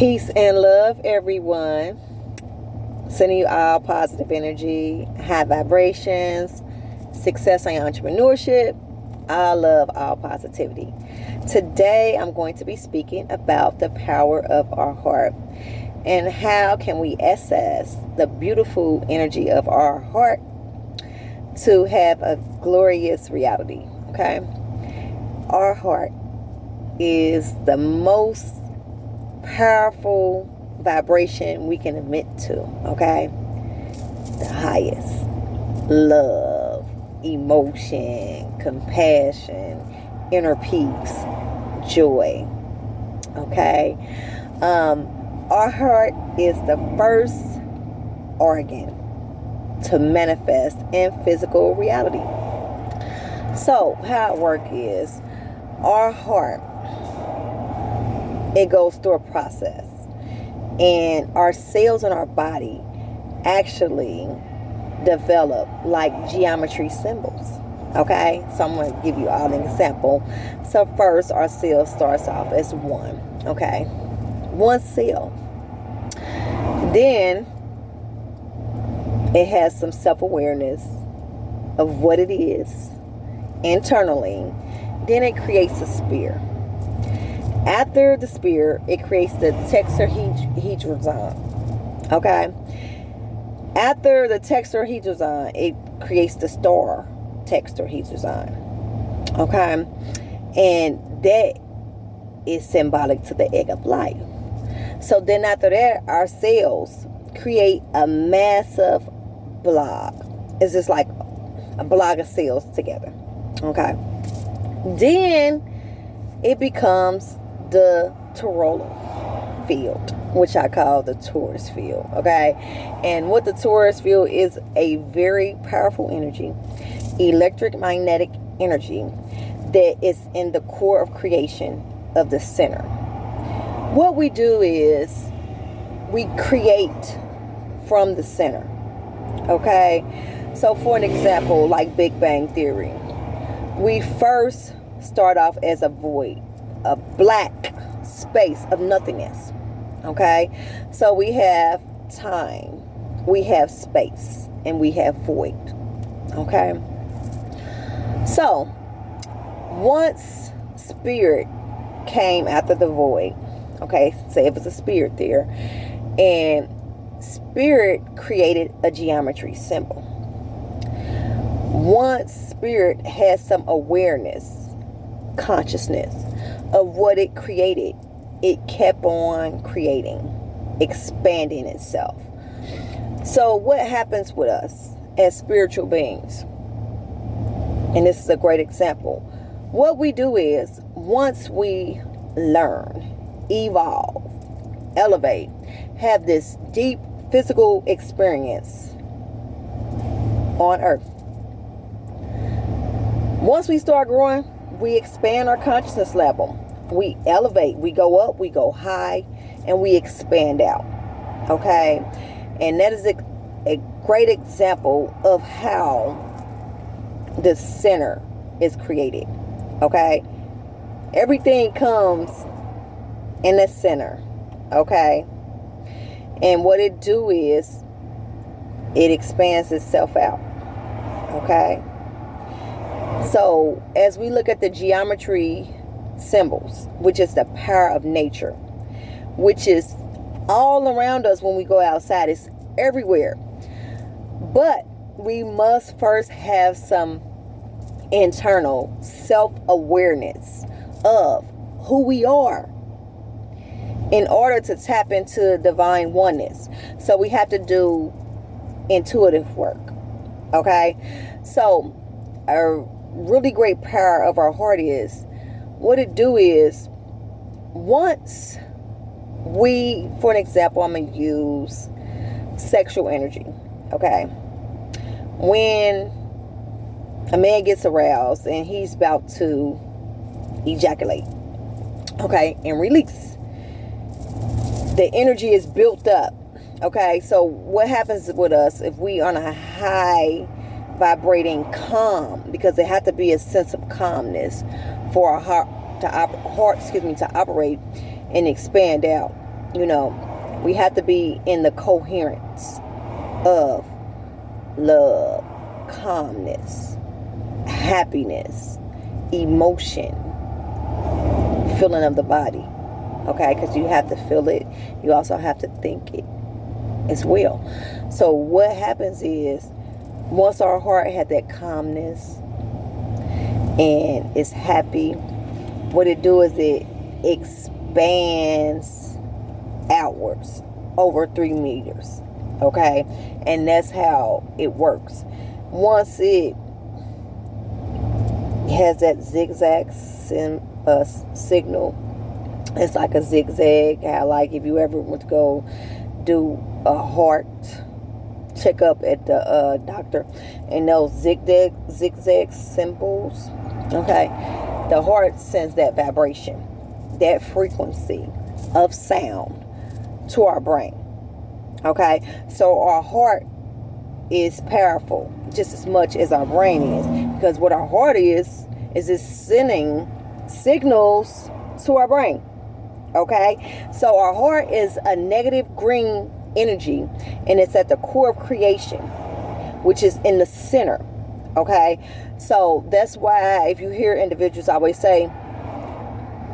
Peace and love, everyone. Sending you all positive energy, high vibrations, success in entrepreneurship. I love all positivity. Today, I'm going to be speaking about the power of our heart and how can we access the beautiful energy of our heart to have a glorious reality. Okay, our heart is the most powerful vibration we can emit to. Okay, the highest. Love, emotion, compassion, inner peace, joy. Okay, our heart is the first organ to manifest in physical reality. So how it works is our heart, it goes through a process, and our cells in our body actually develop like geometry symbols. Okay, so I'm going to give you all an example. So first, our cell starts off as one. Okay, one cell. Then it has some self-awareness of what it is internally. Then it creates a sphere. After the sphere, it creates the tetrahedron. Okay. After the tetrahedron, it creates the star tetrahedron. Okay. And that is symbolic to the egg of life. So then after that, our cells create a massive blob. It's just like a blob of cells together. Okay. Then it becomes the toroidal field, which I call the torus field. Okay, and what the torus field is, a very powerful energy, electric magnetic energy that is in the core of creation of the center. What we do is we create from the center. Okay, so for an example, like Big Bang Theory, we first start off as a void, a black space of nothingness. Okay, so we have time, we have space, and we have void. Okay, so once spirit came after the void, okay, say it was a spirit there, and spirit created a geometry symbol. Once spirit has some awareness, consciousness of what it created, it kept on creating, expanding itself. So what happens with us as spiritual beings? And this is a great example. What we do is, once we learn, evolve, elevate, have this deep physical experience on earth, once we start growing, we expand our consciousness level. We elevate, we go up, we go high, and we expand out. Okay? And that is a great example of how the center is created. Okay? Everything comes in the center. Okay? And what it do is it expands itself out. Okay? So as we look at the geometry symbols, which is the power of nature, which is all around us when we go outside, it's everywhere. But we must first have some internal self-awareness of who we are in order to tap into divine oneness. So we have to do intuitive work. Okay? So a really great power of our heart is, what it do is, once we, for an example, I'm going to use sexual energy. Okay, when a man gets aroused and he's about to ejaculate, okay, and release, the energy is built up. Okay, so what happens with us if we on a high vibrating calm, because there has to be a sense of calmness for our heart to operate and expand out. You know, we have to be in the coherence of love, calmness, happiness, emotion, feeling of the body. Okay, because you have to feel it. You also have to think it as well. So what happens is, once our heart had that calmness and is happy, what it do is it expands outwards over 3 meters. Okay, and that's how it works. Once it has that zigzag signal, it's like a zigzag. How, like, if you ever went to go do a heart checkup at the doctor, and those zigzag symbols, okay, the heart sends that vibration, that frequency of sound to our brain. Okay, so our heart is powerful just as much as our brain is, because what our heart is it's sending signals to our brain. Okay, so our heart is a negative green energy, and it's at the core of creation, which is in the center. Okay, so that's why if you hear individuals always say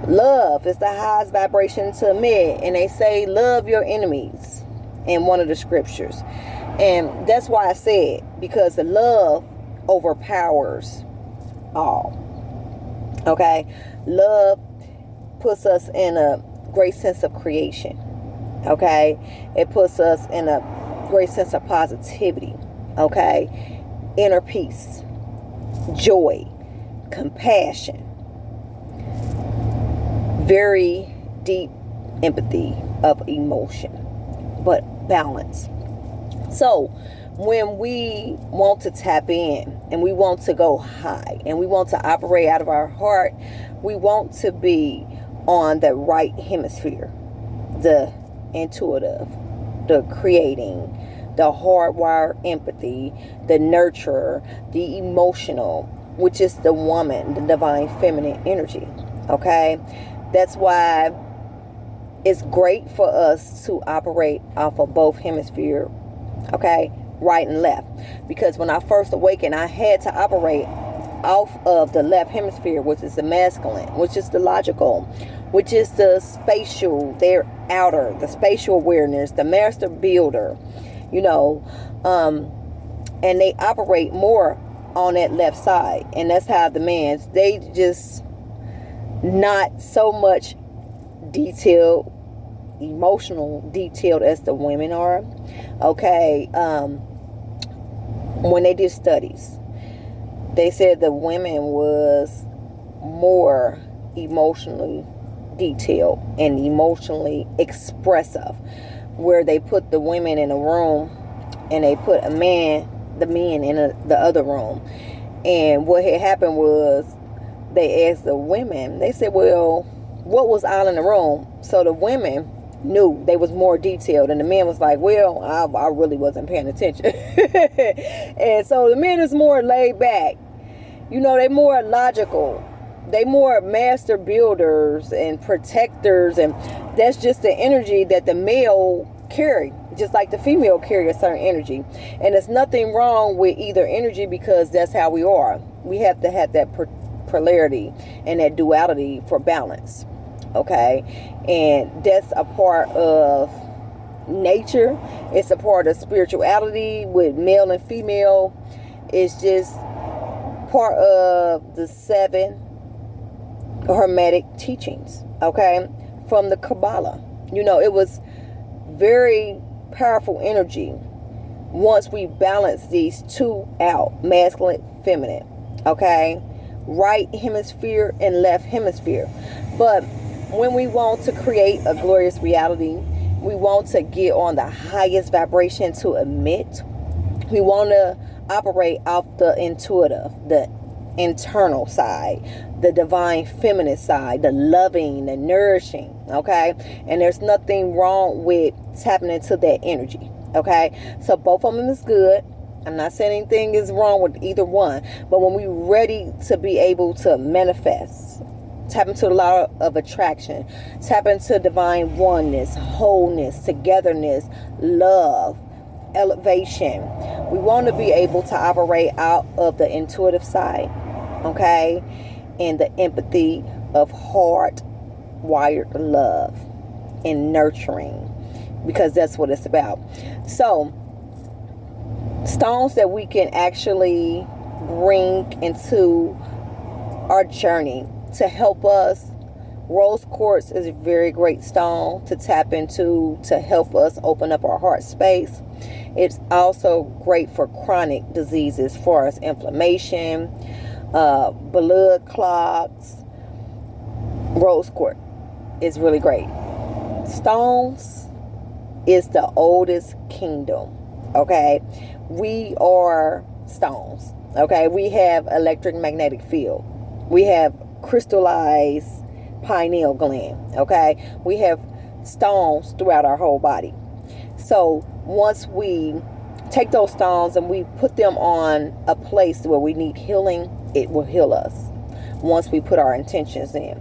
love is the highest vibration to emit, and they say love your enemies in one of the scriptures. And that's why I said, because the love overpowers all. Okay, love puts us in a great sense of creation. Okay, it puts us in a great sense of positivity. Okay, inner peace, joy, compassion, very deep empathy of emotion, but balance. So when we want to tap in and we want to go high and we want to operate out of our heart, we want to be on the right hemisphere, the intuitive, the creating, the hardwired empathy, the nurturer, the emotional, which is the woman, the divine feminine energy. Okay, that's why it's great for us to operate off of both hemispheres. Okay, right and left, because when I first awakened, I had to operate off of the left hemisphere, which is the masculine, which is the logical, which is the spatial, their outer, the spatial awareness, the master builder, you know, and they operate more on that left side. And that's how the man's, they just not so much detailed, emotional detailed as the women are. Okay, when they did studies, they said the women was more emotionally detailed and emotionally expressive, where they put the women in a room and they put the men in the other room. And what had happened was, they asked the women, they said, well, what was all in the room? So the women knew, they was more detailed, and the men was like, well, I really wasn't paying attention. And so the men is more laid back, you know, they more logical, they more master builders and protectors, and that's just the energy that the male carry, just like the female carry a certain energy. And there's nothing wrong with either energy, because that's how we are. We have to have that polarity and that duality for balance. Okay, and that's a part of nature. It's a part of spirituality with male and female. It's just part of the 7 Hermetic teachings, okay, from the Kabbalah. You know, it was very powerful energy once we balance these two out, masculine, feminine, okay, right hemisphere and left hemisphere. But when we want to create a glorious reality, we want to get on the highest vibration to emit. We want to operate off the intuitive, the internal side, the divine feminine side, the loving, the nourishing, okay? And there's nothing wrong with tapping into that energy, okay? So both of them is good. I'm not saying anything is wrong with either one, but when we're ready to be able to manifest Tap into the law of attraction. Tap into divine oneness, wholeness, togetherness, love, elevation. We want to be able to operate out of the intuitive side, okay, and the empathy of hard-wired love and nurturing, because that's what it's about. So, stones that we can actually bring into our journey to help us. Rose quartz is a very great stone to tap into to help us open up our heart space. It's also great for chronic diseases, for us inflammation, blood clots. Rose quartz is really great. Stones is the oldest kingdom. Okay, we are stones. Okay, we have electromagnetic field. We have crystallized pineal gland. Okay, we have stones throughout our whole body. So once we take those stones and we put them on a place where we need healing, it will heal us once we put our intentions in.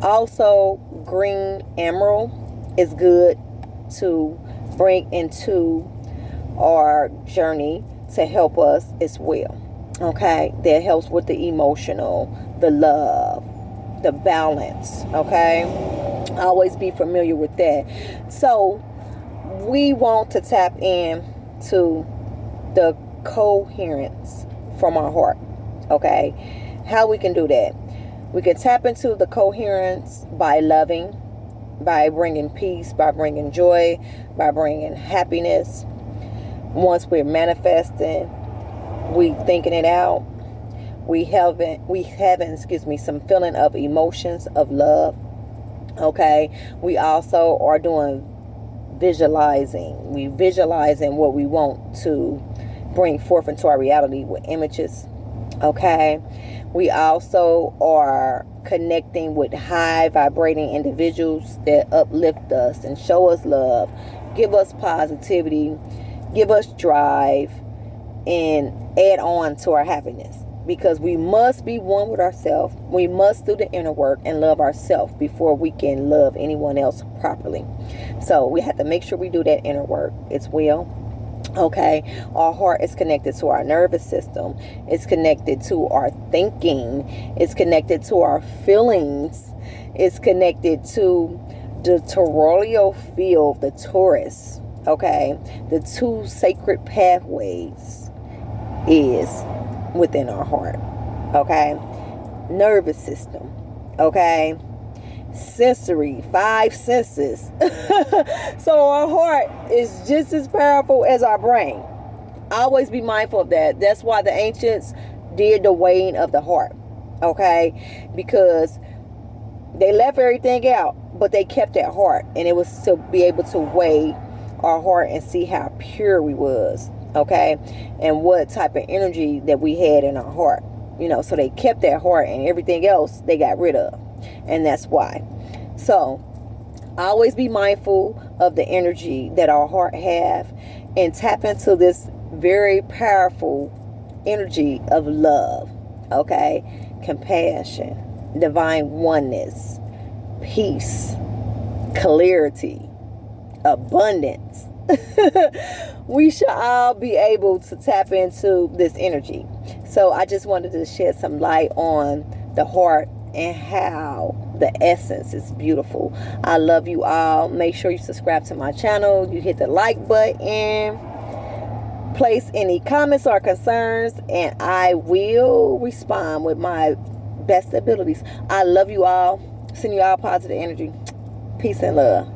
Also, green emerald is good to bring into our journey to help us as well. Okay, that helps with the emotional, the love, the balance. Okay, always be familiar with that. So we want to tap in to the coherence from our heart. Okay, how we can do that? We can tap into the coherence by loving, by bringing peace, by bringing joy, by bringing happiness. Once we're manifesting, we thinking it out, we having some feeling of emotions of love. Okay, we also are doing visualizing. We visualizing what we want to bring forth into our reality with images. Okay, we also are connecting with high vibrating individuals that uplift us and show us love, give us positivity, give us drive, and add on to our happiness. Because we must be one with ourselves. We must do the inner work and love ourselves before we can love anyone else properly. So we have to make sure we do that inner work as well. Okay, our heart is connected to our nervous system. It's connected to our thinking. It's connected to our feelings. It's connected to the toroidal field, the torus. Okay, the two sacred pathways is within our heart. Okay, nervous system. Okay, sensory, 5 senses. So our heart is just as powerful as our brain. Always be mindful of that. That's why the ancients did the weighing of the heart. Okay, because they left everything out, but they kept that heart, and it was to be able to weigh our heart and see how pure we was. Okay, and what type of energy that we had in our heart. So they kept that heart, and everything else they got rid of. And that's why. So always be mindful of the energy that our heart have, and tap into this very powerful energy of love. Okay, compassion, divine oneness, peace, clarity, abundance. We should all be able to tap into this energy. So I just wanted to shed some light on the heart and how the essence is beautiful. I love you all. Make sure you subscribe to my channel. You hit the like button. Place any comments or concerns, and I will respond with my best abilities. I love you all. Send you all positive energy. Peace and love.